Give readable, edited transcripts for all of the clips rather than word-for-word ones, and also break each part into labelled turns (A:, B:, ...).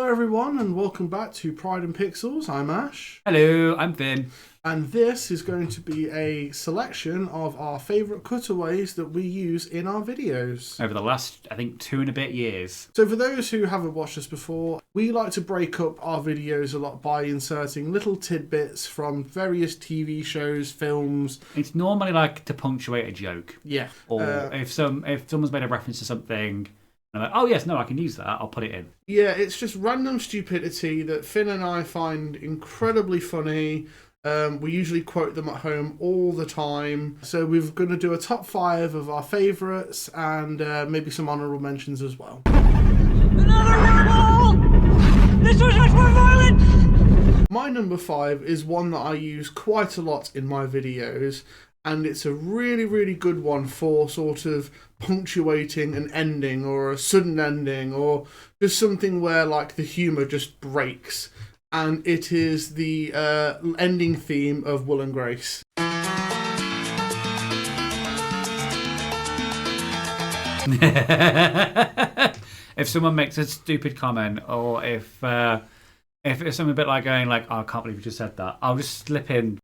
A: Hello everyone and welcome back to Pride and Pixels. I'm Ash.
B: Hello, I'm Finn.
A: And this is going to be a selection of our favourite cutaways that we use in our videos.
B: Over the last, I think, 2 and a bit years.
A: So for those who haven't watched us before, we like to break up our videos a lot by inserting little tidbits from various TV shows, films.
B: It's normally like to punctuate a joke.
A: Yeah.
B: Or if someone's made a reference to something, I'm like, oh yes, no, I can use that, I'll put it in.
A: Yeah, it's just random stupidity that Finn and I find incredibly funny. We usually quote them at home all the time. So we're going to do a top 5 of our favourites and maybe some honourable mentions as well.
C: Another werewolf! This was much more violent!
A: My number 5 is one that I use quite a lot in my videos. And it's a really, really good one for sort of punctuating an ending or a sudden ending or just something where like the humour just breaks. And it is the ending theme of Will and Grace.
B: If someone makes a stupid comment, or if it's something a bit like going like, oh, I can't believe you just said that, I'll just slip in.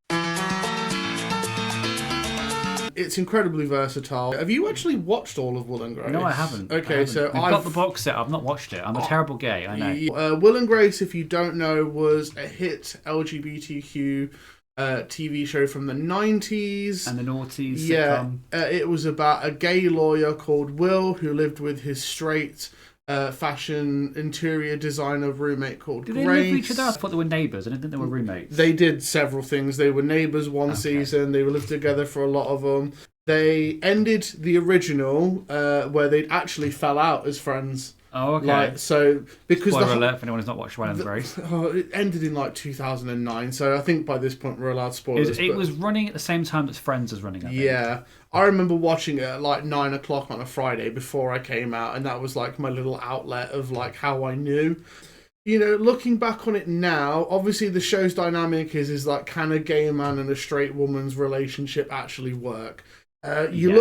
A: It's incredibly versatile. Have you actually watched all of Will and Grace?
B: No, I haven't.
A: Okay, so
B: I've got the box set. I've not watched it. I'm a terrible gay. I know.
A: Will and Grace, if you don't know, was a hit LGBTQ TV show from the 90s.
B: And the noughties.
A: Yeah, it was about a gay lawyer called Will who lived with his straight fashion interior designer roommate called Grace.
B: Did they live with each other? I thought they were neighbours. I didn't think they were roommates.
A: They did several things. They were neighbours one season. They lived together for a lot of them. They ended the original where they actually fell out as friends.
B: Oh, okay.
A: Because
B: spoiler alert for anyone who's not watched Will and Grace.
A: It ended in like 2009, so I think by this point we're allowed spoilers.
B: It was running at the same time that Friends was running, I think.
A: Yeah. I remember watching it at like 9 o'clock on a Friday before I came out, and that was like my little outlet of like how I knew. You know, looking back on it now, obviously the show's dynamic is like, can a gay man and a straight woman's relationship actually work? You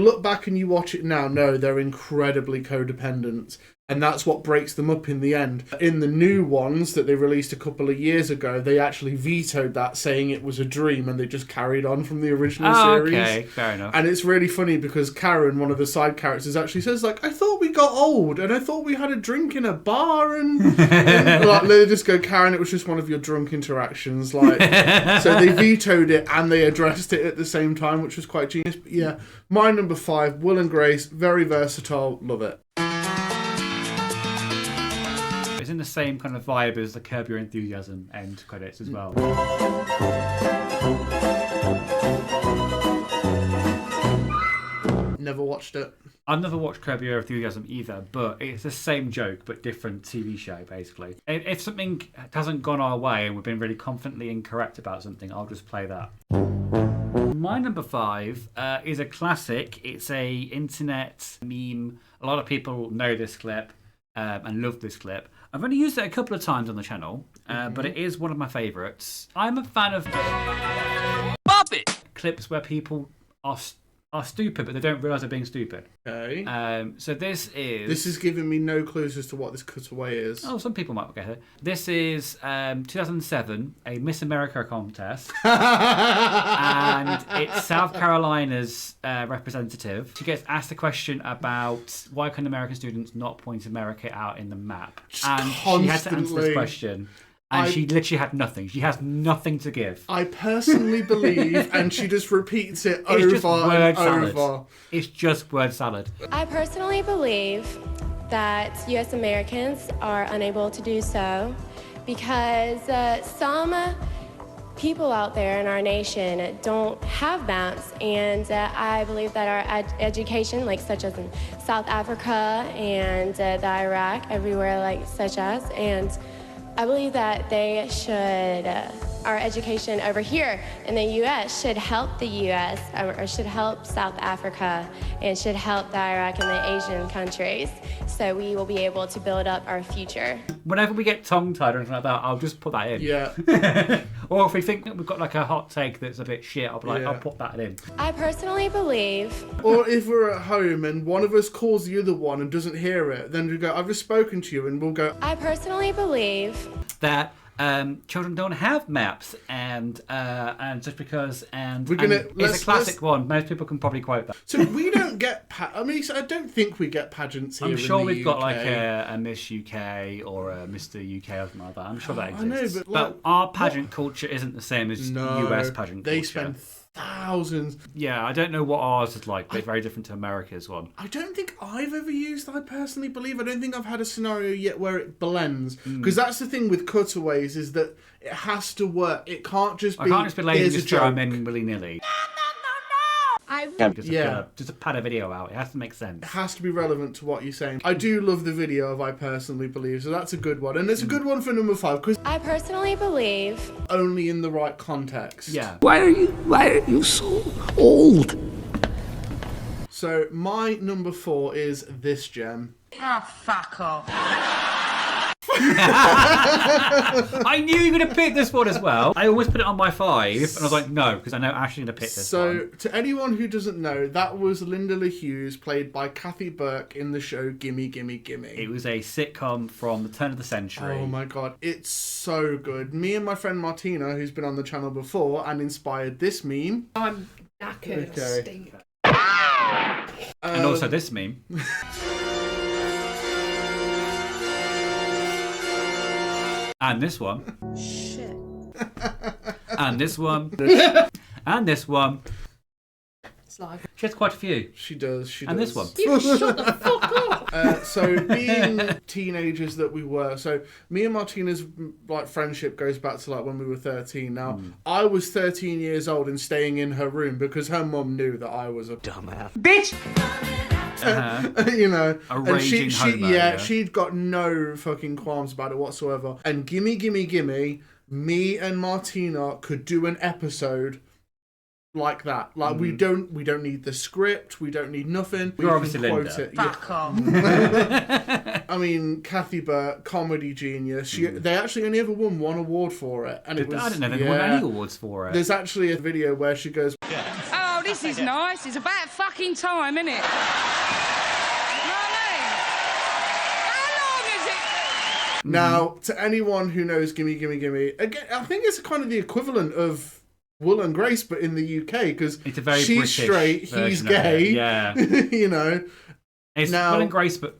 A: look back and you watch it now, no, they're incredibly codependent. And that's what breaks them up in the end. In the new ones that they released a couple of years ago, they actually vetoed that, saying it was a dream, and they just carried on from the original series.
B: Okay, fair enough.
A: And it's really funny because Karen, one of the side characters, actually says, like, I thought we got old, and I thought we had a drink in a bar, and like, they just go, Karen, it was just one of your drunk interactions. Like, so they vetoed it, and they addressed it at the same time, which was quite genius. But yeah, my number 5, Will and Grace, very versatile, love it.
B: It's in the same kind of vibe as the Curb Your Enthusiasm end credits as well.
A: Never watched it.
B: I've never watched Curb Your Enthusiasm either, but it's the same joke but different TV show, basically. If something hasn't gone our way and we've been really confidently incorrect about something, I'll just play that. My number 5 is a classic. It's a internet meme. A lot of people know this clip and love this clip. I've only used it a couple of times on the channel, but it is one of my favourites. I'm a fan of
C: Pop it!
B: clips where people are stupid, but they don't realise they're being stupid.
A: Okay.
B: So this
A: is giving me no clues as to what this cutaway is.
B: Oh, some people might get it. This is 2007, a Miss America contest, and it's South Carolina's representative. She gets asked a question about why can American students not point America out in the map, and she had to answer this question. And she literally had nothing. She has nothing to give.
A: I personally believe, and she just repeats it
B: It's just
A: over
B: word
A: and
B: salad.
A: over.
B: It's just word salad.
D: I personally believe that U.S. Americans are unable to do so because some people out there in our nation don't have maps, and I believe that our education, like such as in South Africa and the Iraq, everywhere like such as, and I believe that they should our education over here in the U.S. should help the U.S. Or should help South Africa and should help the Iraq and the Asian countries. So we will be able to build up our future.
B: Whenever we get tongue-tied or anything like that, I'll just put that in.
A: Yeah.
B: Or if we think we've got like a hot take that's a bit shit, I'll be like,
A: Yeah.
B: I'll put that in.
D: I personally believe
A: Or if we're at home and one of us calls the other one and doesn't hear it, then we go, I've just spoken to you, and we'll go,
D: I personally believe
B: That children don't have maps, and just because, and
A: let's-
B: it's a classic one. Most people can probably quote that.
A: so we don't get, I mean, I don't think we get pageants here
B: I'm
A: in
B: sure
A: the
B: we've got
A: UK.
B: like a Miss UK or a Mr UK or something like that. I'm sure that
A: I know,
B: exists.
A: but, like,
B: our pageant culture isn't the same as US pageant culture.
A: They spend thousands.
B: Yeah, I don't know what ours is like, but it's very different to America's one.
A: I don't think I've ever used I personally believe. I don't think I've had a scenario yet where it blends. Because that's the thing with cutaways, is that it has to work. It can't just be,
B: I can't just be lazy and
A: here's
B: just
A: a
B: throw
A: joke.
B: them in willy-nilly. Just to pad a video out. It has to make sense.
A: It has to be relevant to what you're saying. I do love the video of I personally believe, so that's a good one. And it's a good one for number 5, because
D: I personally believe
A: only in the right context.
B: Yeah.
C: Why are you so old?
A: So my number 4 is this gem.
E: Oh, fuck off.
B: I knew you were going to pick this one as well. I always put it on my 5, and I was like, no, because I know Ashley's going to pick this
A: So,
B: one.
A: to anyone who doesn't know, that was Linda LaHughes, played by Kathy Burke in the show Gimme Gimme Gimme.
B: It was a sitcom from the turn of the century.
A: Oh my god, it's so good. Me and my friend Martina, who's been on the channel before and inspired this meme.
E: I'm knackered.
A: Okay.
E: Stink.
B: And also this meme. And this one.
E: Shit.
B: And this one. And this one.
E: It's like,
B: She has quite a few.
A: She does.
B: And this one.
E: you shut the fuck up.
A: So being teenagers that we were, so me and Martina's like friendship goes back to like when we were 13. Now I was 13 years old and staying in her room because her mum knew that I was a
C: Dumbass.
E: Bitch!
A: you know,
B: A
A: and
B: raging homo, yeah.
A: she'd got no fucking qualms about it whatsoever. And Gimme Gimme Gimme, me and Martina could do an episode like that. Like we don't need the script, we don't need nothing. We
B: You're
A: can
B: obviously
A: quote
B: Linda.
A: it. Yeah.
E: Fuck off.
A: I mean, Kathy Burke, comedy genius. They actually only ever won one award for it, and it was
B: I didn't know they won any awards for it.
A: There's actually a video where she goes,
E: Oh, this is nice. It's about fucking time, isn't it? You know what I mean? How long is it?
A: Now, to anyone who knows Gimme Gimme Gimme, again, I think it's kind of the equivalent of Will and Grace, but in the UK, because
B: It's a very
A: she's
B: British
A: straight, he's
B: version of it.
A: gay.
B: Yeah.
A: You know,
B: It's
A: Now-
B: Will and Grace, but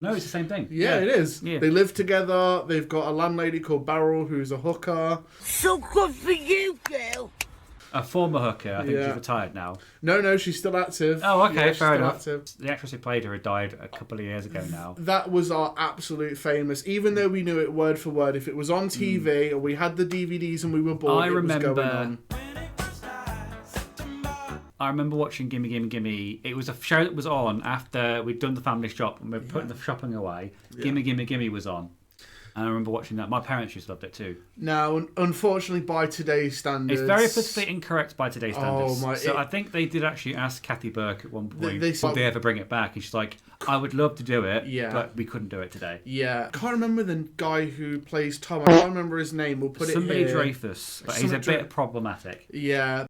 B: no, it's the same thing.
A: yeah, it is.
B: Yeah.
A: They live together. They've got a landlady called Beryl, who's a hooker.
C: So good for you, girl.
B: A former hooker. I think
A: Yeah.
B: she's retired now.
A: No, she's still active.
B: Oh, okay,
A: Yeah, she's
B: fair
A: still
B: enough.
A: active.
B: The actress who played her had died a couple of years ago now.
A: That was our absolute famous, even though we knew it word for word. If it was on TV or we had the DVDs and we were bored,
B: I
A: it was going
B: remember-
A: on.
B: I remember watching Gimme Gimme Gimme. It was a show that was on after we'd done the family shop and we were putting the shopping away. Gimme Gimme Gimme was on. And I remember watching that. My parents used to love it too.
A: Now, unfortunately, by today's standards,
B: It's very politically incorrect by today's standards.
A: my-
B: So I think they did actually ask Kathy Burke at one point,
A: They
B: would they ever bring it back? And she's like, I would love to do it,
A: Yeah.
B: but we couldn't do it today.
A: Yeah, I can't remember the guy who plays Tom. I can't remember his name. We'll put
B: Somebody
A: it here.
B: Dreyfus, but he's a
A: Somebody
B: bit problematic.
A: Yeah,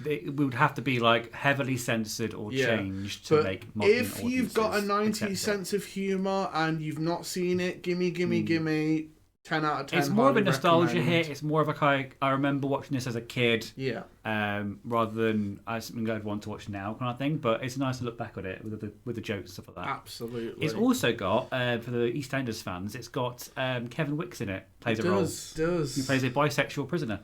B: It would have to be like heavily censored or
A: Yeah.
B: changed to
A: but
B: make modern
A: if you've got a
B: audiences
A: 90s
B: accept it.
A: sense of humour and you've not seen it, Gimme Gimme Gimme, 10 out of 10.
B: It's more of a
A: highly
B: nostalgia
A: recommend.
B: hit. It's more of a kind. I remember watching this as a kid,
A: Yeah.
B: rather than something I'd want to watch now kind of thing. But it's nice to look back at it with the jokes and stuff like that.
A: Absolutely.
B: It's also got for the EastEnders fans. It's got Kevin Wicks in it. Plays a role.
A: does.
B: He plays a bisexual prisoner.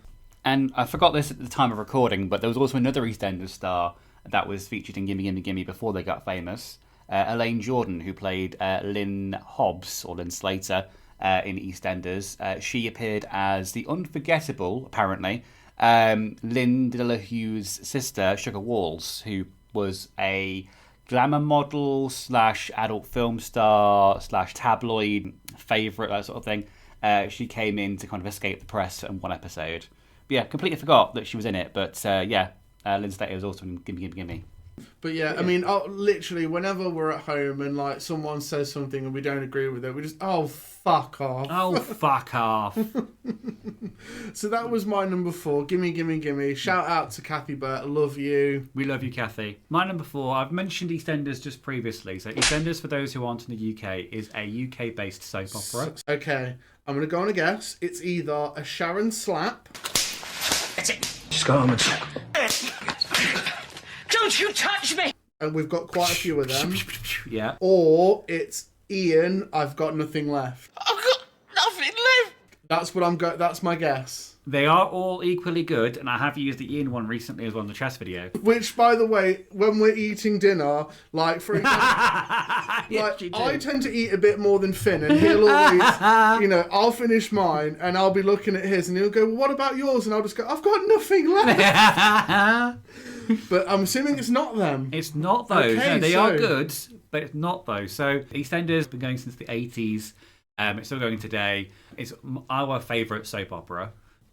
B: And I forgot this at the time of recording, but there was also another EastEnders star that was featured in Gimme Gimme Gimme before they got famous. Elaine Jordan, who played Lynn Hobbs or Lynn Slater in EastEnders. She appeared as the unforgettable, apparently, Linda LaHughes' sister, Sugar Walls, who was a glamour model / adult film star / tabloid favourite, that sort of thing. She came in to kind of escape the press in one episode. But yeah, completely forgot that she was in it. But Lynn Slater was also in Gimme Gimme Gimme.
A: But yeah, I mean, literally, whenever we're at home and like someone says something and we don't agree with it, we just, fuck off.
B: Oh, fuck off.
A: So that was my number 4. Gimme, gimme, gimme. Shout out to Kathy Burt. Love you.
B: We love you, Kathy. My number 4, I've mentioned EastEnders just previously. So EastEnders, for those who aren't in the UK, is a UK-based soap opera.
A: Okay, I'm going to go on a guess. It's either a Sharon slap.
C: That's it. Just go home and check. Don't you touch me!
A: And we've got quite a few of them.
B: Yeah.
A: Or it's Ian, I've got nothing left.
C: I've got nothing left!
A: That's my guess.
B: They are all equally good, and I have used the Ian one recently as well in the chess video.
A: Which, by the way, when we're eating dinner, like, for example,
B: Yes, you do.
A: I tend to eat a bit more than Finn, and he'll always, I'll finish mine, and I'll be looking at his, and he'll go, well, what about yours? And I'll just go, I've got nothing left. But I'm assuming it's not them.
B: It's not those.
A: Okay,
B: No, they are good, but it's not those. So EastEnders has been going since the 80s. It's still going today. It's our favourite soap opera.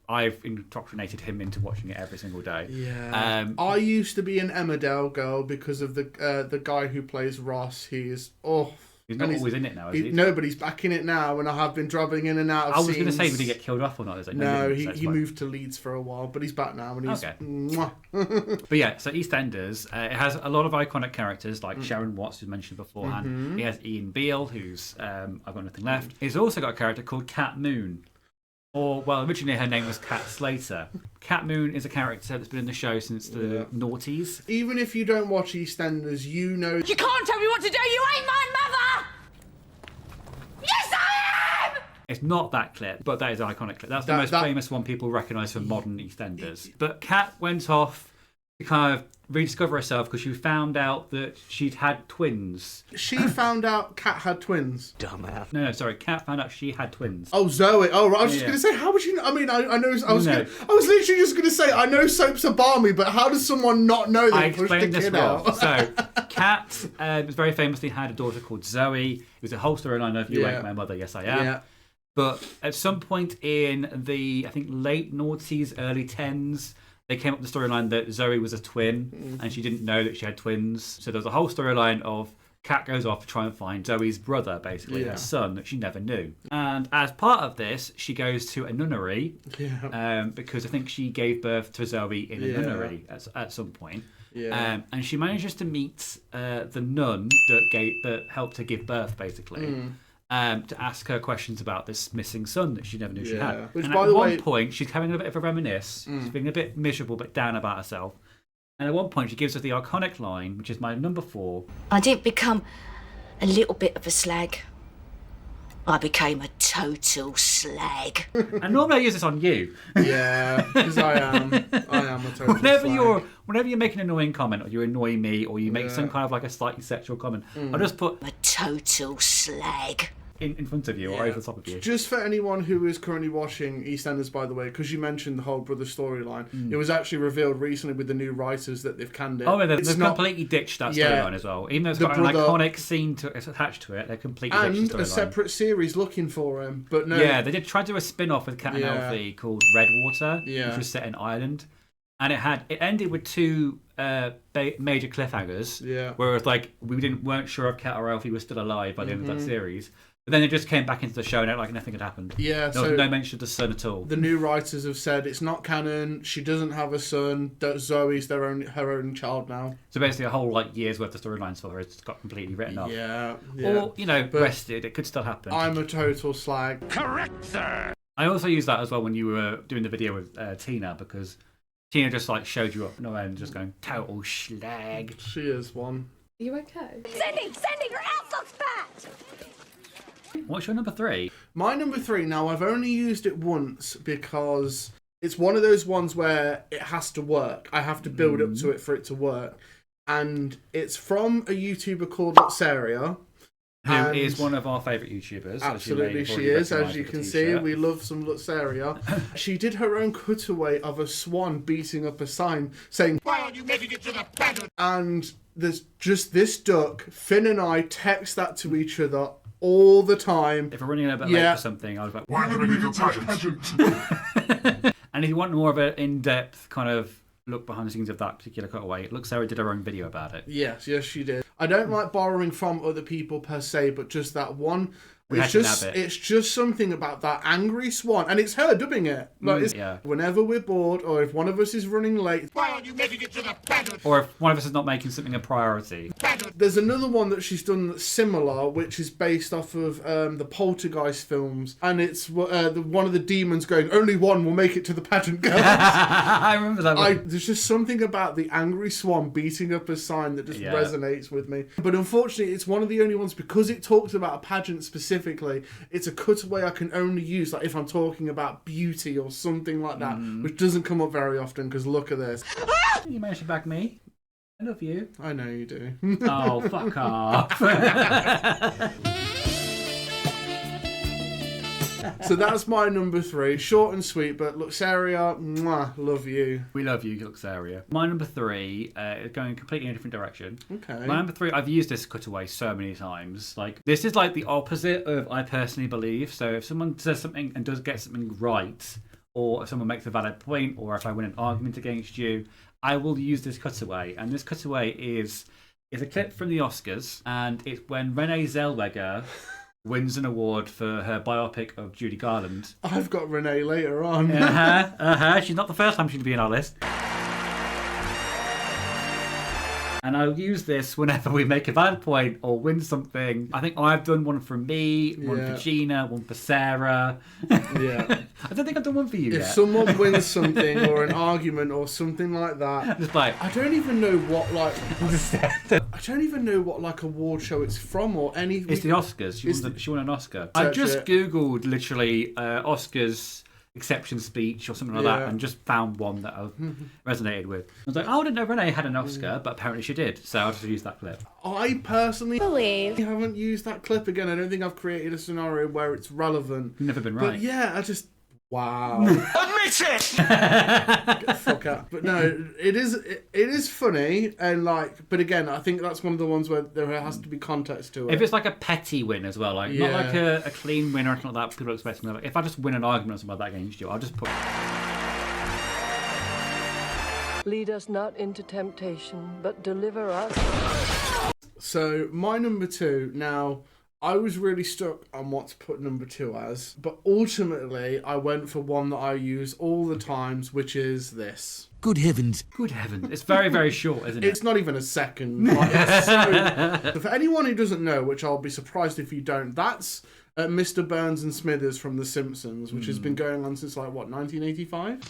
B: I've indoctrinated him into watching it every single day.
A: Yeah. I used to be an Emmerdale girl because of the guy who plays Ross. He's
B: He's not always in it now, is he?
A: No, but he's back in it now, and I have been dropping in and out of
B: I was going to
A: scenes.
B: say, did he get killed off or not?
A: No, he moved to Leeds for a while, but he's back now, and he's...
B: Okay.
A: Mwah.
B: But yeah, so EastEnders, it has a lot of iconic characters, like Sharon Watts, who's mentioned beforehand.
A: Mm-hmm.
B: It has Ian Beale, who's I've got nothing left. It's also got a character called Cat Moon. Or, well, originally her name was Cat Slater. Cat Moon is a character that's been in the show since the noughties.
A: Even if you don't watch EastEnders, you know...
E: You can't tell me what to do. You ain't my mother. Yes, I am.
B: It's not that clip, but that is an iconic clip. That's the most famous one people recognise from modern EastEnders. But Cat went off to kind of rediscover herself because she found out that she'd had twins.
A: She found out Cat had twins.
C: Dumbass.
B: No, sorry. Cat found out she had twins.
A: Oh, Zoe. Oh, right. I was just
B: Yeah.
A: going to say, how would you know? I mean, I know... I was
B: No.
A: I was literally just going to say, I know soaps are balmy, but how does someone not know
B: I
A: they pushed the
B: explained this
A: kid
B: well.
A: out?
B: So, Cat was very famously had a daughter called Zoe. It was a whole storyline of You Ain't My Mother, Yes I Am.
A: Yeah.
B: But at some point in the, I think, late noughties, early 10s, they came up with the storyline that Zoe was a twin and she didn't know that she had twins. So there was a whole storyline of Cat goes off to try and find Zoe's brother, basically, her son, that she never knew. And as part of this, she goes to a nunnery because I think she gave birth to Zoe in a nunnery at some point.
A: Yeah.
B: And she manages to meet the nun that helped her give birth, basically. To ask her questions about this missing son that she never knew she had.
A: Which,
B: and
A: by
B: at
A: the
B: one
A: way...
B: point, she's having a bit of a reminisce. She's being a bit miserable, but down about herself. And at one point, she gives us the iconic line, which is my number 4.
F: I didn't become a little bit of a slag. I became a total slag.
B: And normally I use this on you.
A: Yeah, because I am a total
B: Whenever
A: slag.
B: you're making an annoying comment, or you annoy me, or you make some kind of like a slightly sexual comment, I'll just put
F: A total slag.
B: in front of you or over the top of you.
A: Just for anyone who is currently watching EastEnders, by the way, because you mentioned the whole brother storyline, it was actually revealed recently with the new writers that they've canned it.
B: Oh, yeah,
A: It's
B: they've
A: not-
B: completely ditched that
A: Yeah.
B: storyline as well. Even though it's
A: The
B: got
A: brother-
B: an iconic scene attached to it, they're completely ditched
A: and
B: the
A: a
B: storyline.
A: separate series looking for him, but no.
B: Yeah, they did try to do a spin-off with Cat and
A: Yeah.
B: Elfie called Redwater,
A: Yeah.
B: which was set in Ireland. And it ended with 2 major cliffhangers.
A: Yeah.
B: Where it was like, weren't sure if Cat or Elfie was still alive by the end of that series. But then it just came back into the show and it like nothing had happened.
A: Yeah,
B: There was no mention of the son at all.
A: The new writers have said it's not canon. She doesn't have a son. That Zoe's her own child now.
B: So basically a whole year's worth of storylines for her has got completely written off.
A: Yeah.
B: Or, rested. It could still happen.
A: I'm a total slag.
C: Correct, sir.
B: I also used that as well when you were doing the video with Tina, because Tina just showed you up and just going, total schlag.
A: She is one.
D: Are you okay?
F: Sending her out so fat.
B: What's your number 3?
A: My number 3, now I've only used it once because it's one of those ones where it has to work. I have to build up to it for it to work. And it's from a YouTuber called Luxaria.
B: Who
A: And-
B: is one of our favourite YouTubers.
A: Absolutely, she is. As you can see, we love some Luxaria. She did her own cutaway of a swan beating up a sign saying, "Why aren't you making it to the pattern?" And there's just this duck. Finn and I text that to each other all the time.
B: If we're running a bit late for something, I was like,
G: Why do we need a pageant?
B: And if you want more of an in-depth kind of look behind the scenes of that particular cutaway, look, Sarah did her own video about it.
A: Yes, she did. I don't like borrowing from other people per se, but just that one. It's just something about that angry swan, and it's her dubbing it. Like, whenever we're bored, or if one of us is running late,
C: Why aren't you making it to the pageant?
B: Or if one of us is not making something a priority.
A: There's another one that she's done that's similar, which is based off of the Poltergeist films, and it's one of the demons going, "Only one will make it to the pageant, girls."
B: I remember that one.
A: There's just something about the angry swan beating up a sign that just resonates with me. But unfortunately, it's one of the only ones, because it talks about a pageant specifically. It's a cutaway I can only use like if I'm talking about beauty or something like that, which doesn't come up very often. Because look at this.
B: You managed to back me. I love you.
A: I know you do.
B: Oh, fuck off.
A: So that's my number 3. Short and sweet, but Luxaria, mwah, love you.
B: We love you, Luxaria. My number 3 is going completely in a different direction.
A: Okay.
B: My number 3, I've used this cutaway so many times. Like, this is like the opposite of I personally believe. So if someone says something and does get something right, or if someone makes a valid point, or if I win an argument against you, I will use this cutaway. And this cutaway is a clip from the Oscars, and it's when Renee Zellweger wins an award for her biopic of Judy Garland.
A: I've got Renee later on.
B: She's not the first time she'd be in our list. And I'll use this whenever we make a valid point or win something. I think I've done one for me, one for Gina, one for Sarah.
A: Yeah.
B: I don't think I've done one for you yet.
A: If someone wins something or an argument or something like that,
B: just like,
A: I don't even know what award show it's from or anything.
B: It's the Oscars. She won an Oscar. I just googled literally Oscars exception speech or something like that, and just found one that I resonated with. I was like, I didn't know Renee had an Oscar, but apparently she did, so I'll just use that clip.
A: I personally
D: believe
A: haven't used that clip again. I don't think I've created a scenario where it's relevant.
B: You've never been right.
A: But yeah, wow.
C: Admit it!
A: Get the fuck out. But no, it is funny, and like, but again, I think that's one of the ones where there has to be context to it.
B: If it's like a petty win as well, like not like a clean win or anything like that, people are expecting that. If I just win an argument or something like that against you, I'll just put.
H: Lead us not into temptation, but deliver us.
A: So my number 2 now. I was really stuck on what to put number 2 as, but ultimately I went for one that I use all the times, which is this.
C: Good heavens.
B: Good heavens. It's very, very short, isn't it?
A: It's not even a second. Like, so for anyone who doesn't know, which I'll be surprised if you don't, that's Mr. Burns and Smithers from The Simpsons, which has been going on since, 1985?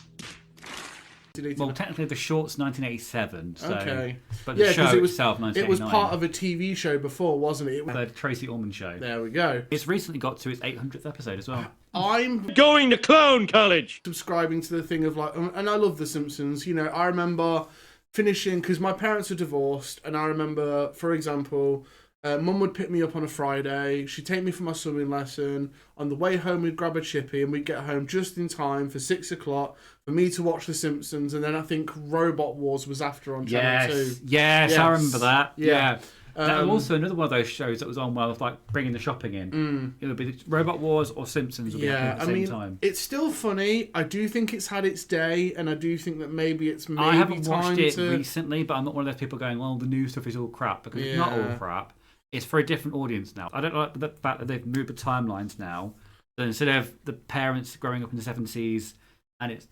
B: Well, technically the short's 1987, so...
A: Okay.
B: But the show itself, 1989.
A: It was part of a TV show before, wasn't it?
B: The Tracy Ullman Show.
A: There we go.
B: It's recently got to its 800th episode as well.
A: I'm
C: going to clown college.
A: Subscribing to the thing of and I love The Simpsons. You know, I remember finishing, because my parents are divorced, and I remember, for example, Mum would pick me up on a Friday. She'd take me for my swimming lesson. On the way home, we'd grab a chippy, and we'd get home just in time for 6 o'clock for me to watch The Simpsons. And then I think Robot Wars was after on Channel 2.
B: Yes, I remember that. Yeah. That was also another one of those shows that was on while like bringing the shopping in. It would be Robot Wars or Simpsons would be at the same time.
A: It's still funny. I do think it's had its day, and I do think that maybe it's maybe
B: I haven't watched it
A: to...
B: recently, but I'm not one of those people going, well, the new stuff is all crap, because it's not all crap. It's for a different audience now. I don't like the fact that they've moved the timelines now. So instead of the parents growing up in the 70s and it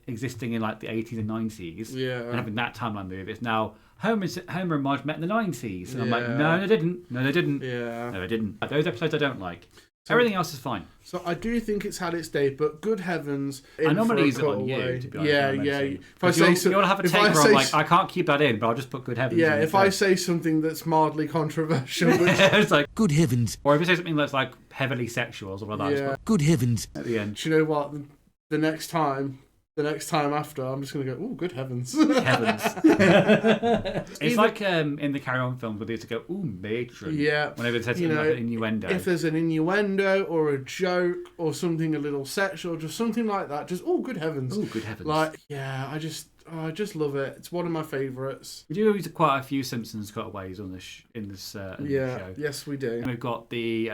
B: existing in like the 80s and 90s and having that timeline move, it's now Homer and Marge met in the 90s. And I'm like, no, they didn't. No, they didn't.
A: Yeah.
B: No, they didn't. Those episodes I don't like. So, everything else is fine.
A: So I do think it's had its day, but good heavens,
B: I normally use it on you, to be honest.
A: Yeah.
B: If I say you'll have a take where I'm like, I can't keep that in, but I'll just put good heavens.
A: Yeah, if I say something that's mildly controversial,
B: it's like
C: good heavens.
B: Or if you say something that's like heavily sexual or something like that,
C: good heavens
B: at the end.
A: Do you know what? The next time after, I'm just going to go, oh, good heavens.
B: Heavens. It's like in the Carry On films where they used to go, ooh, matron.
A: Yeah.
B: Whenever they said something like an innuendo.
A: If there's an innuendo or a joke or something a little sexual, just something like that, just, oh, good heavens.
B: Oh, good heavens.
A: Like, yeah, I just love it. It's one of my favourites.
B: We do use quite a few Simpsons cutaways on this in this show.
A: Yes, we do.
B: And we've got the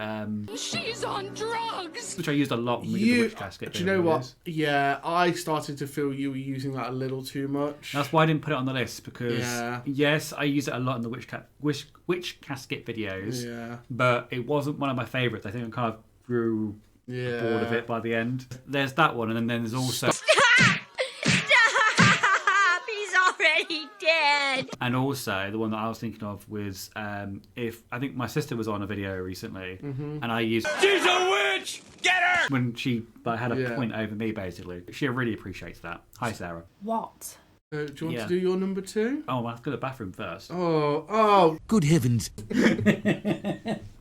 E: She's on drugs!
B: which I used a lot when we did the witch casket.
A: Do you know what? Yeah, I started to feel you were using that a little too much.
B: That's why I didn't put it on the list because
A: Yeah.
B: yes, I use it a lot in the witch casket videos.
A: Yeah.
B: But it wasn't one of my favourites. I think I kind of grew bored of it by the end. There's that one, and then there's also
F: He's already dead.
B: and also the one that I was thinking of was if I think my sister was on a video recently, and I used
C: She's a witch! Get her!
B: when she had a point over me. Basically, she really appreciates that. Hi, Sarah.
I: What?
A: Do you want to do your number 2?
B: Oh, I have to go to the bathroom first.
A: Oh.
C: Good heavens.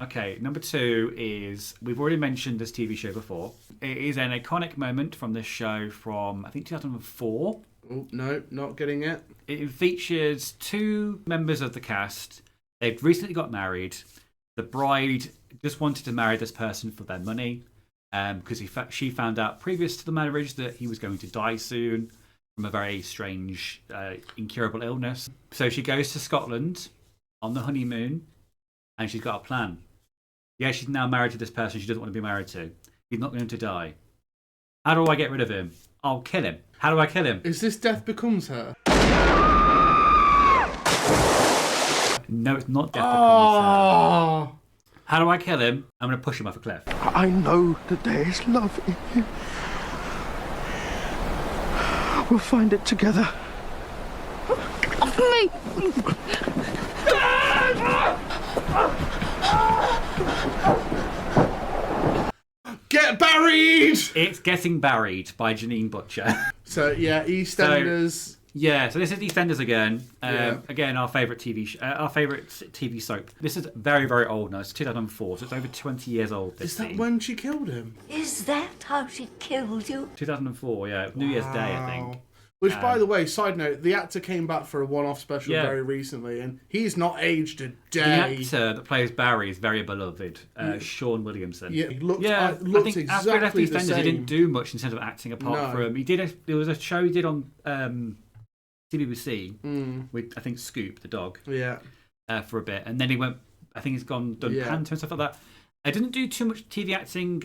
B: Okay, number 2 is, we've already mentioned this TV show before. It is an iconic moment from this show from, I think, 2004.
A: Oh, no, not getting it.
B: It features 2 members of the cast. They've recently got married. The bride just wanted to marry this person for their money because she found out previous to the marriage that he was going to die soon from a very strange, incurable illness. So she goes to Scotland on the honeymoon, and she's got a plan. Yeah, she's now married to this person she doesn't want to be married to. He's not going to die. How do I get rid of him? I'll kill him. How do I kill him?
A: Is this Death Becomes Her?
B: No, it's not Death Becomes Her.
A: Oh.
B: How do I kill him? I'm going to push him off a cliff.
J: I know that there is love in you. We'll find it together.
E: Off me!
A: Get buried!
B: It's Getting Buried by Janine Butcher.
A: So, yeah, EastEnders.
B: So this is EastEnders again.
A: Yeah.
B: Again, our favourite TV soap. This is very, very old now. It's 2004, so it's over 20 years old. This
A: Is that
B: scene.
A: when she killed him?
F: Is that how she killed you?
B: 2004, yeah. New Year's Day, I think.
A: Which, by the way, side note, the actor came back for a one-off special
B: Yeah.
A: very recently, and he's not aged a
B: The
A: day.
B: actor that plays Barry is very beloved, Sean Williamson.
A: Yeah, he looked,
B: I
A: looked
B: think
A: exactly
B: after he left
A: the
B: EastEnders,
A: same.
B: he didn't do much in terms of acting apart
A: No.
B: from there was a show he did on CBBC with I think Scoop the dog
A: Yeah.
B: for a bit, and then he went. I think he's done
A: Yeah.
B: Panto and stuff like that. I didn't do too much TV acting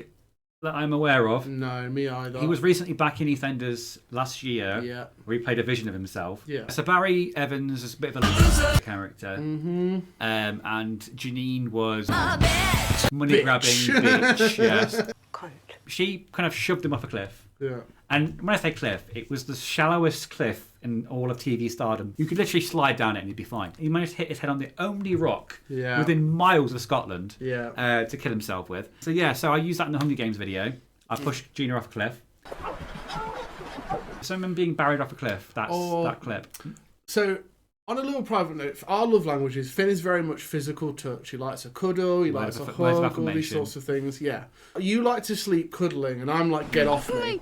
B: that I'm aware of.
A: No, me either.
B: He was recently back in EastEnders last year,
A: Yeah.
B: where he played a vision of himself.
A: Yeah.
B: So Barry Evans is a bit of a loser character,
A: Mm-hmm.
B: and Janine was money grabbing bitch. Yes. She kind of shoved him off a cliff.
A: Yeah.
B: And when I say cliff, it was the shallowest cliff in all of TV stardom. You could literally slide down it and he'd be fine. He managed to hit his head on the only rock within miles of Scotland to kill himself with. So I used that in the Hunger Games video. I pushed Gina off a cliff. Someone being buried off a cliff. That's that clip.
A: So, on a little private note, our love languages, Finn is very much physical touch. He likes a cuddle, he likes a
B: words of
A: hug, all these
B: affirmation.
A: sorts of things. Yeah. You like to sleep cuddling, and I'm like, get off me.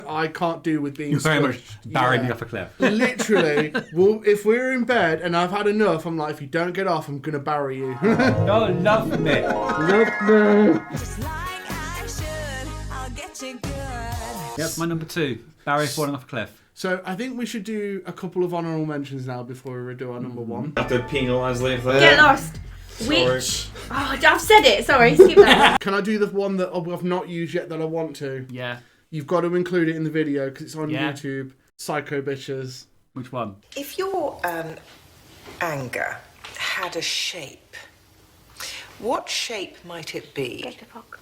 A: I can't do with being
B: You're very much
A: squished.
B: burying me off a cliff.
A: Literally. Well, if we're in bed and I've had enough, I'm like, if you don't get off, I'm going to bury you.
B: Oh, love me.
A: Love me.
B: Yep, my number 2. Barry falling off a cliff.
A: So I think we should do a couple of honourable mentions now before we do our number 1.
K: Have to penalise later.
I: Get lost. Which? Oh, I've said it. Sorry, skip that.
A: Can I do the one that I've not used yet that I want to?
B: Yeah.
A: You've got to include it in the video because it's on
B: Yeah.
A: YouTube. Psycho Bitches.
B: Which one?
L: If your anger had a shape, what shape might it be?
F: Get the fuck.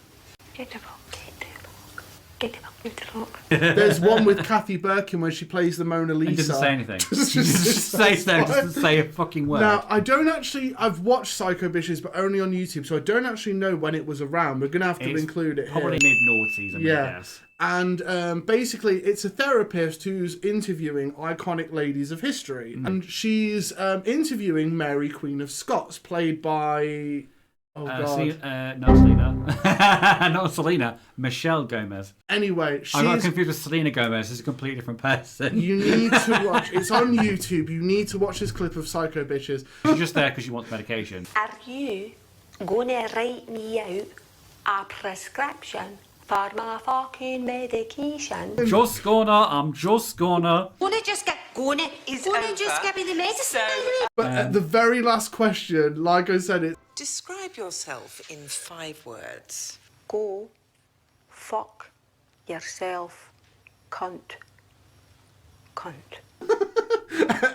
F: Get the fuck. Get the fuck. Get the fuck. Get the fuck.
A: There's one with Kathy Birkin where she plays the Mona Lisa.
B: And doesn't say anything. Doesn't say a fucking word.
A: Now, I've watched Psycho Bitches, but only on YouTube, so I don't actually know when it was around. We're going to have to include it
B: probably
A: here.
B: mid-noughties, I guess.
A: And basically, it's a therapist who's interviewing iconic ladies of history. And she's interviewing Mary, Queen of Scots, played by... Oh, God.
B: Not Selena. Not Selena. Michelle Gomez.
A: Anyway,
B: I'm not confused with Selena Gomez. It's a completely different person.
A: You need to watch... It's on YouTube. You need to watch this clip of Psycho Bitches.
B: She's just there because she wants medication.
F: Are you going to write me out a prescription for my fucking medication.
B: I'm just gonna.
F: Gonna just get gonna is
L: Gonna
F: just get me the medicine.
A: But at the very last question, like I said, it.
L: Describe yourself in 5 words.
F: Go fuck yourself, cunt. Cunt.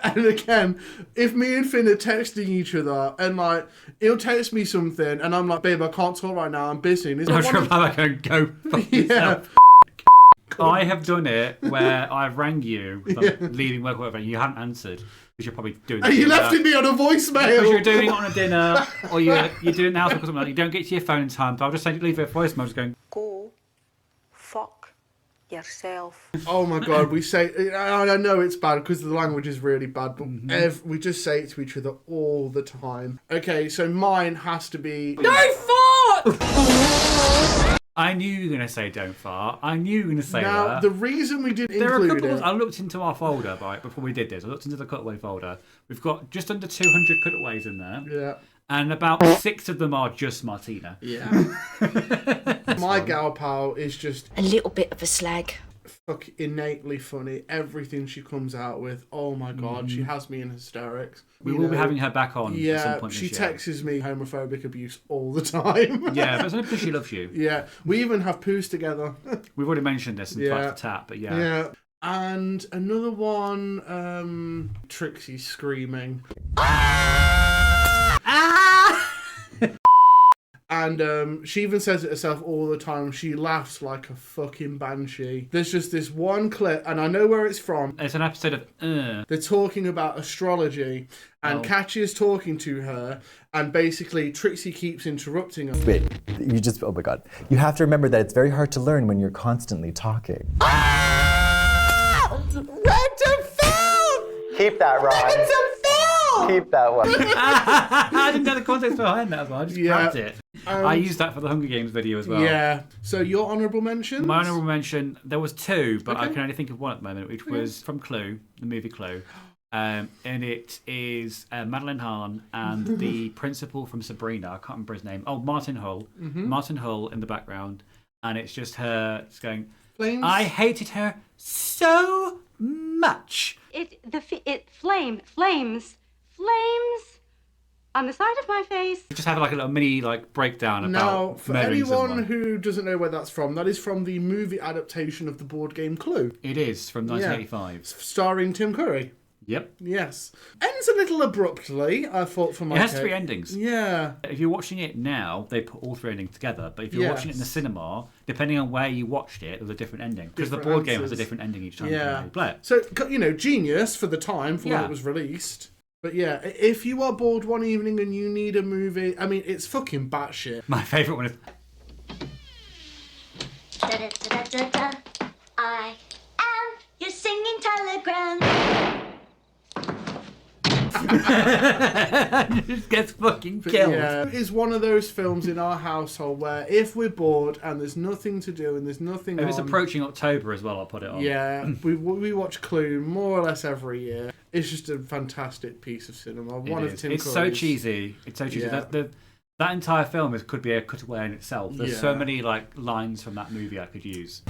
A: And again, if me and Finn are texting each other and like he'll text me something and I'm like, babe, I can't talk right now, I'm busy. And he's like,
B: I can go fuck yourself. I have done it where I've rang you, leaving work or whatever, and you haven't answered because you're probably doing.
A: And you left me on a voicemail.
B: Because you're doing it on a dinner, or you're doing the housework or something like that. You don't get to your phone in time, so I'll just leave a voicemail just going.
F: Go fuck yourself.
A: Oh my god, we say. I know it's bad because the language is really bad, but we just say it to each other all the time. Okay, so mine has to be.
I: Don't fart!
B: I knew you were going to say don't fart. I knew you were going to say
A: now,
B: that.
A: The reason we didn't
B: there
A: include
B: are a couple
A: it...
B: I looked into our folder, right, before we did this. I looked into the cutaway folder. We've got just under 200 cutaways in there.
A: Yeah.
B: And about 6 of them are just Martina.
A: Yeah. My gal pal is just...
F: a little bit of a slag.
A: Fuck, innately funny. Everything she comes out with, oh my god, she has me in hysterics.
B: We will be having her back on at some point
A: she
B: this year.
A: texts me homophobic abuse all the time.
B: Yeah, but it's only because she loves you.
A: Yeah, we even have poos together.
B: We've already mentioned this in Twice the Tap, but yeah.
A: Yeah. And another one, Trixie screaming. And she even says it herself all the time. She laughs like a fucking banshee. There's just this one clip, and I know where it's from.
B: It's an episode of
A: They're talking about astrology, and Katya is talking to her, and basically Trixie keeps interrupting her.
K: Wait, you just, oh my god. You have to remember that it's very hard to learn when you're constantly talking. Keep that, Ron. Keep that one.
B: I didn't know the context behind that as well. I just grabbed it. I used that for the Hunger Games video as well.
A: Yeah. So your honourable mentions?
B: My honourable mention, there was 2, but I can only think of one at the moment, which was from Clue, the movie Clue. And it is Madeline Hahn and the principal from Sabrina. I can't remember his name. Oh, Martin Hull. Martin Hull in the background. And it's just her just going,
A: Flames?
B: I hated her so much.
M: Flames on the side of my face.
B: Just have like a little mini breakdown about
A: now, for
B: murdering
A: anyone
B: someone.
A: who doesn't know where that's from, that is from the movie adaptation of the board game Clue.
B: It is from 1985.
A: Starring Tim Curry.
B: Yep.
A: Yes. Ends a little abruptly, I thought, for my
B: It has
A: take.
B: 3 endings.
A: Yeah.
B: If you're watching it now, they put all 3 endings together. But if you're watching it in the cinema, depending on where you watched it, there's a different ending. Because the board game has a different ending each time you play it.
A: So, genius for the time, for when it was released. But yeah, if you are bored one evening and you need a movie, I mean, it's fucking batshit.
B: My favourite one is...
F: I am your singing telegram.
B: Just gets fucking killed.
A: Yeah, it's one of those films in our household where if we're bored and there's nothing to do and there's nothing
B: If it's approaching October as well, I'll put it on.
A: Yeah, we watch Clue more or less every year. It's just a fantastic piece of cinema.
B: It's so cheesy. It's so cheesy.
A: Yeah.
B: That entire film could be a cutaway in itself. There's so many lines from that movie I could use.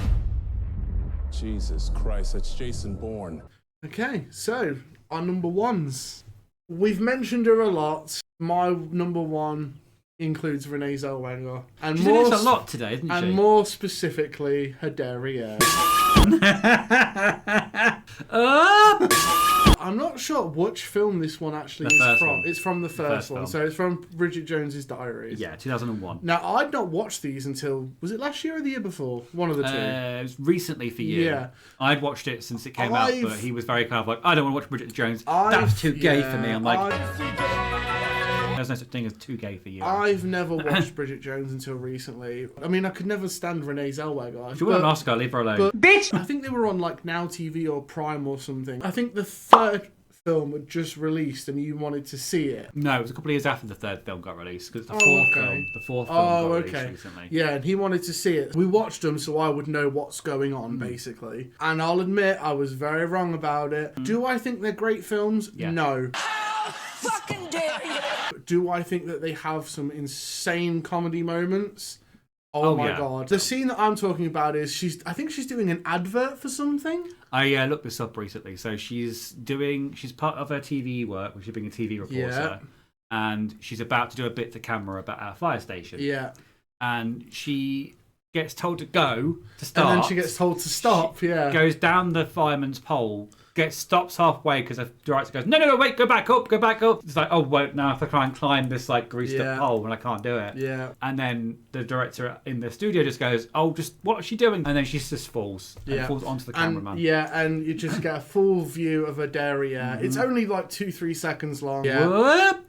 N: Jesus Christ, that's Jason Bourne.
A: Okay, so our number ones. We've mentioned her a lot. My number one includes Renee Zellweger. And
B: She's in it a lot today, isn't she?
A: And more specifically, her derriere. I'm not sure which film this one actually is from. It's from the first one.
B: film.
A: So it's from Bridget Jones's Diaries.
B: Yeah, 2001.
A: Now, I'd not watched these until... Was it last year or the year before? One of the two.
B: It was recently for you.
A: Yeah.
B: I'd watched it since it came out, but he was very kind of like, I don't want to watch Bridget Jones. That's too gay for me. I'm like... There's no such thing as too gay for you.
A: I've never watched Bridget Jones until recently. I mean, I could never stand Renee Zellweger.
B: If you want an Oscar, leave her alone.
A: Bitch! I think they were on Now TV or Prime or something. I think the third film had just released and you wanted to see it.
B: No, it was a couple of years after the third film got released because the fourth film. The fourth film got released recently.
A: Yeah, and he wanted to see it. We watched them so I would know what's going on, basically. And I'll admit, I was very wrong about it. Do I think they're great films?
B: Yeah.
A: No.
F: Fucking dare you!
A: Do I think that they have some insane comedy moments? Oh my god. The scene that I'm talking about is I think she's doing an advert for something.
B: I looked this up recently. So she's part of her TV work, which is being a TV reporter. And she's about to do a bit to camera about our fire station.
A: Yeah.
B: And she gets told to go to start.
A: And then she gets told to stop,
B: Goes down the fireman's pole, stops halfway because the director goes, no, wait, go back up. It's like, oh, wait, now I have to try and climb this like greased up pole and I can't do it.
A: Yeah.
B: And then the director in the studio just goes, oh, what is she doing? And then she just falls. And falls onto the cameraman.
A: And you just get a full view of her derriere. It's only like 2-3 seconds long. Yeah.
B: Whoop!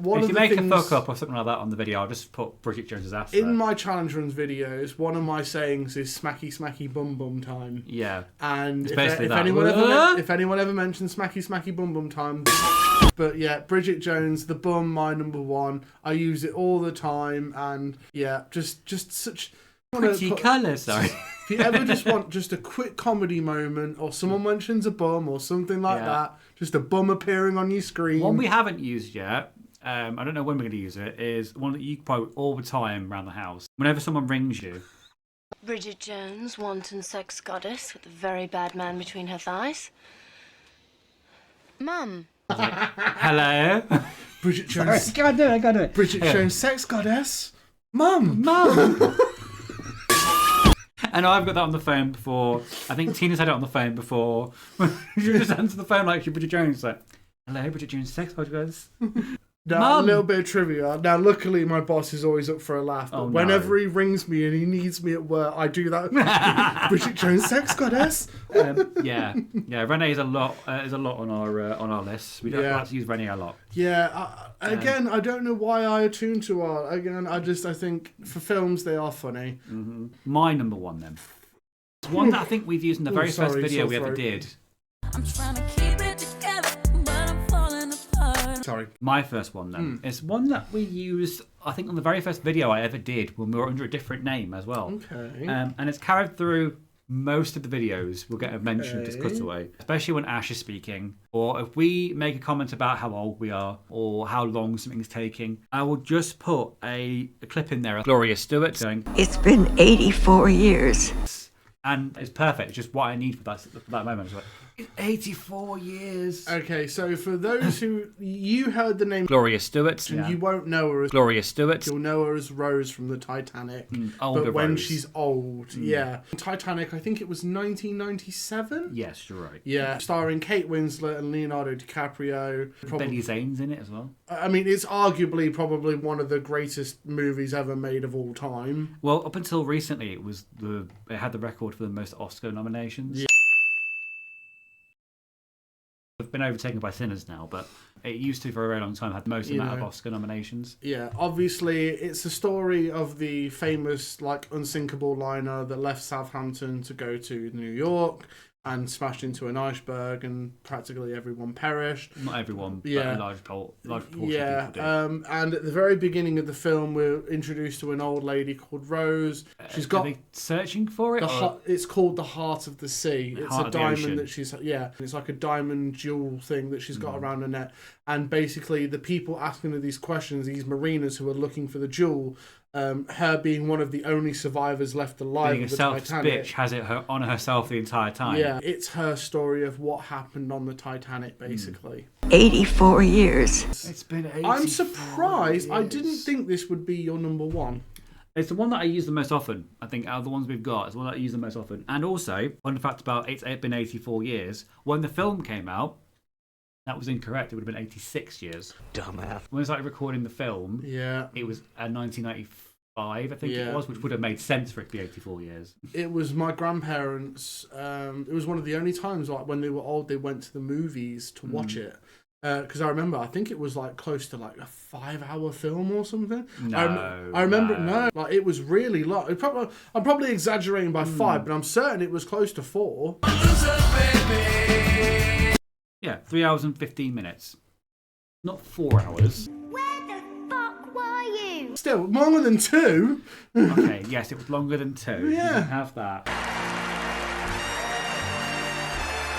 B: If you make a fuck up or something like that on the video, I'll just put Bridget Jones's ass
A: in my challenge runs videos. One of my sayings is "smacky smacky bum bum time."
B: Yeah,
A: and if
B: that.
A: anyone ever mentions "smacky smacky bum bum time," but yeah, Bridget Jones, the bum, my number one. I use it all the time, and yeah, just such
B: pretty colour. Sorry.
A: If you ever just want just a quick comedy moment, or someone mentions a bum or something like that, just a bum appearing on your screen.
B: One we haven't used yet. I don't know when we're going to use it, is one that you quote all the time around the house. Whenever someone rings you.
M: Bridget Jones, wanton sex goddess with a very bad man between her thighs. Mum.
B: Like, hello?
A: Bridget Jones.
B: Sorry, I gotta do it.
A: Bridget Jones, sex goddess. Mum.
B: And I've got that on the phone before. I think Tina's had it on the phone before. She just answers the phone like she's Bridget Jones. Like, hello, Bridget Jones, sex goddess.
A: Now, a little bit of trivia. Now, luckily, my boss is always up for a laugh. But whenever he rings me and he needs me at work, I do that. Bridget Jones, sex goddess.
B: Yeah. Renee is a lot on our list. We don't like to use Renee a lot.
A: Yeah. Again, I don't know why I attune to her. Again, I think for films they are funny.
B: Mm-hmm. My number one then. It's one that I think we've used in the very first video we ever did.
O: I'm trying to keep it together, but I'm falling apart.
A: Sorry.
B: My first one then. It's one that we used, I think, on the very first video I ever did when we were under a different name as well.
A: Okay.
B: And it's carried through most of the videos. We'll get a mention of this cutaway, especially when Ash is speaking, or if we make a comment about how old we are or how long something's taking. I will just put a clip in there of Gloria Stewart going,
F: "It's been 84 years."
B: And it's perfect. It's just what I need for that moment. It's like, it's 84 years.
A: Okay, so for those who... You heard the name
B: Gloria Stewart.
A: And you won't know her as...
B: Gloria Stewart.
A: You'll know her as Rose from the Titanic.
B: Older
A: but when
B: Rose.
A: she's old, Titanic, I think it was 1997?
B: Yes, you're right.
A: Yeah, starring Kate Winslet and Leonardo DiCaprio.
B: Billy Zane's in it as well.
A: I mean, it's arguably probably one of the greatest movies ever made of all time.
B: Well, up until recently, it had the record for the most Oscar nominations.
A: Yeah.
B: It's been overtaken by Sinners now, but it used to for a very long time have the most amount of Oscar nominations.
A: Yeah, obviously it's the story of the famous unsinkable liner that left Southampton to go to New York and smashed into an iceberg, and practically everyone perished.
B: Not everyone, but a large proportion of people did.
A: And at the very beginning of the film, we're introduced to an old lady called Rose. She's got...
B: Are they searching for it?
A: It's called the Heart of the Sea. It's a diamond that she's... Yeah, it's like a diamond jewel thing that she's got around her neck. And basically, the people asking her these questions, these mariners who are looking for the jewel... her being one of the only survivors left alive
B: being
A: of the
B: a selfish
A: Titanic.
B: bitch has it on herself the entire time.
A: Yeah, it's her story of what happened on the Titanic, basically.
F: 84 years.
B: It's been 84
A: I'm surprised.
B: years.
A: I didn't think this would be your number one.
B: It's the one that I use the most often. I think out of the ones we've got, it's the one that I use the most often. And also, fun fact about it's been 84 years. When the film came out, that was incorrect. It would have been 86 years.
J: Dumbass.
B: When I started recording the film, it was 1995, I think it was, which would have made sense for it to be 84 years.
A: It was my grandparents. It was one of the only times when they were old, they went to the movies to watch it. Because I remember, I think it was close to a 5-hour film or something. I remember it was really long. I'm probably exaggerating by 5, but I'm certain it was close to 4.
B: Yeah, 3 hours and 15 minutes. Not 4 hours.
O: Where the fuck were you?
A: Still, longer than 2.
B: Okay, yes, it was longer than 2.
A: Yeah.
B: You can have that.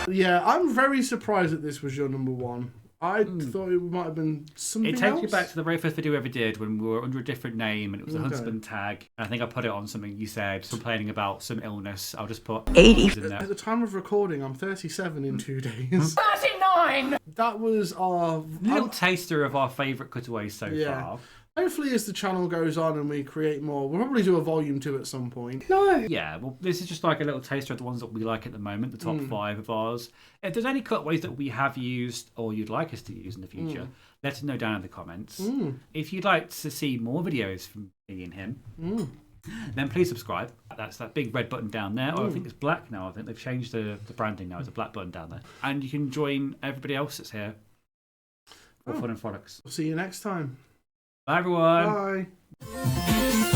A: Yeah, I'm very surprised that this was your number one. I thought it might have been something
B: It takes
A: else.
B: you back to the very first video we ever did when we were under a different name and it was a
A: Okay.
B: husband tag. I think I put it on something you said, complaining about some illness. I'll just put
A: 80.
B: in there.
A: At the time of recording, I'm 37 in 2 days.
E: 39!
A: That was our
B: little taster of our favourite cutaways so far.
A: Hopefully, as the channel goes on and we create more, we'll probably do a volume 2 at some point.
B: Yeah, well, this is just like a little taster of the ones that we like at the moment, the top 5 of ours. If there's any cutaways that we have used or you'd like us to use in the future, let us know down in the comments. If you'd like to see more videos from me and him, then please subscribe. That's that big red button down there. Oh, I think it's black now. I think they've changed the branding now. It's a black button down there. And you can join everybody else that's here for fun and frolics.
A: We'll see you next time.
B: Bye, everyone.
A: Bye.